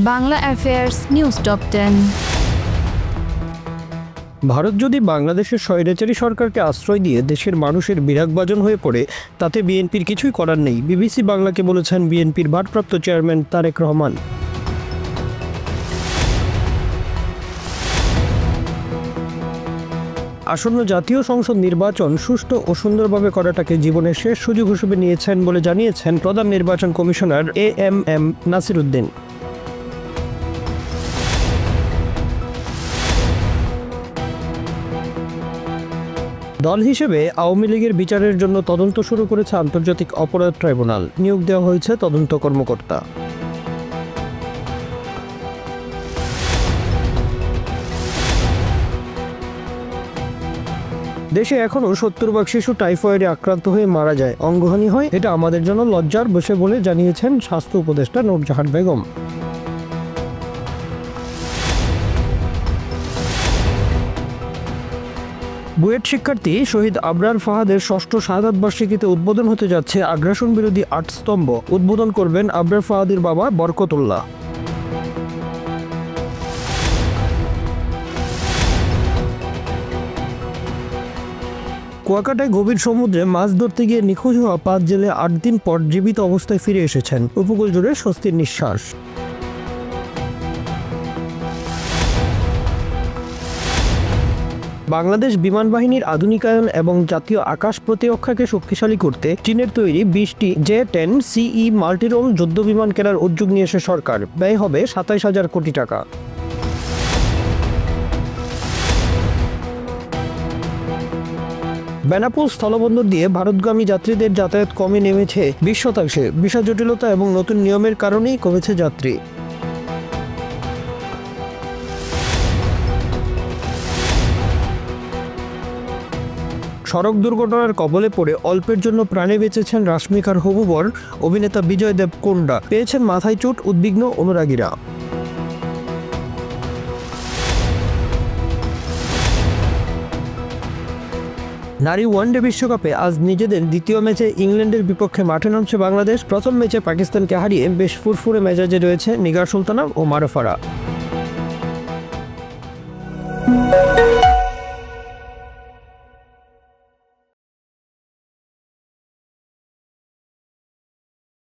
Bangla affairs news top 10। Bharat যদি বাংলাদেশের স্বৈরাচারী সরকারকে আশ্রয় দিয়ে দেশের মানুষের বিরাগভাজন হয়ে পড়ে, তাতে বিএনপির কিছুই করার নেই, বিবিসি বাংলাকে বলেছেন বিএনপির ভারপ্রাপ্ত চেয়ারম্যান তারেক রহমান। আসন্ন জাতীয় সংসদ নির্বাচন সুষ্ঠু ও সুন্দরভাবে করাটাকে জীবনের শেষ সুযোগ হিসেবে নিয়েছেন বলে জানিয়েছেন প্রধান নির্বাচন কমিশনার এএমএম নাসির উদ্দিন। দল হিসেবে আওয়ামী লীগের বিচারের জন্য তদন্ত শুরু করেছে আন্তর্জাতিক অপরাধ ট্রাইব্যুনাল, নিয়োগ দেওয়া হয়েছে তদন্ত কর্মকর্তা। দেশে এখনও 70 শিশু টাইফয়েডে আক্রান্ত হয়ে মারা যায়, অঙ্গহানি হয়, এটা আমাদের জন্য লজ্জার বিষয় বলে জানিয়েছেন স্বাস্থ্য উপদেষ্টা নূরজাহান বেগম। বুয়েট শিক্ষার্থী শহীদ আবরার ফাহাদের ষষ্ঠ শাহাদাত বার্ষিকীতে উদ্বোধন হতে যাচ্ছে আগ্রাসন বিরোধী 8 স্তম্ভ। উদ্বোধন করবেন আবরার ফাহাদের বাবা বরকতুল্লাহ। কুয়াকাটায় গভীর সমুদ্রে মাছ ধরতে গিয়ে নিখোঁজ হওয়া 5 জেলে 8 দিন পর জীবিত অবস্থায় ফিরে এসেছেন, উপকূল জুড়ে স্বস্তির নিঃশ্বাস। বাংলাদেশ বিমান বাহিনীর আধুনিকায়ন এবং জাতীয় আকাশ প্রতিরক্ষাকে শক্তিশালী করতে চীনের তৈরি 20টি J-10 CE মাল্টিরোল যুদ্ধ বিমান কেনার উদ্যোগ নিয়েছে সরকার, ব্যয় হবে 27,000 কোটি টাকা। বেনাপোল স্থলবন্দর দিয়ে ভারতগামী যাত্রীদের যাতায়াত কমে নেমেছে 20%। ভিসা জটিলতা এবং নতুন নিয়মের কারণেই কমেছে যাত্রী। সড়ক দুর্ঘটনার কবলে পড়ে অল্পের জন্য প্রাণে বেঁচেছেন রাশমিকার হবু বর অভিনেতা বিজয় দেবকোন্ডা, পেয়েছেন মাথায় চোট উদ্বিগ্ন অনুরাগীরা। নারী ওয়ানডে বিশ্বকাপে আজ নিজেদের দ্বিতীয় ম্যাচে ইংল্যান্ডের বিপক্ষে মাঠে নামছে বাংলাদেশ। প্রথম ম্যাচে পাকিস্তানকে হারিয়ে বেশ ফুরফুরে মেজাজে রয়েছে নিগার সুলতানা ও মারুফারা।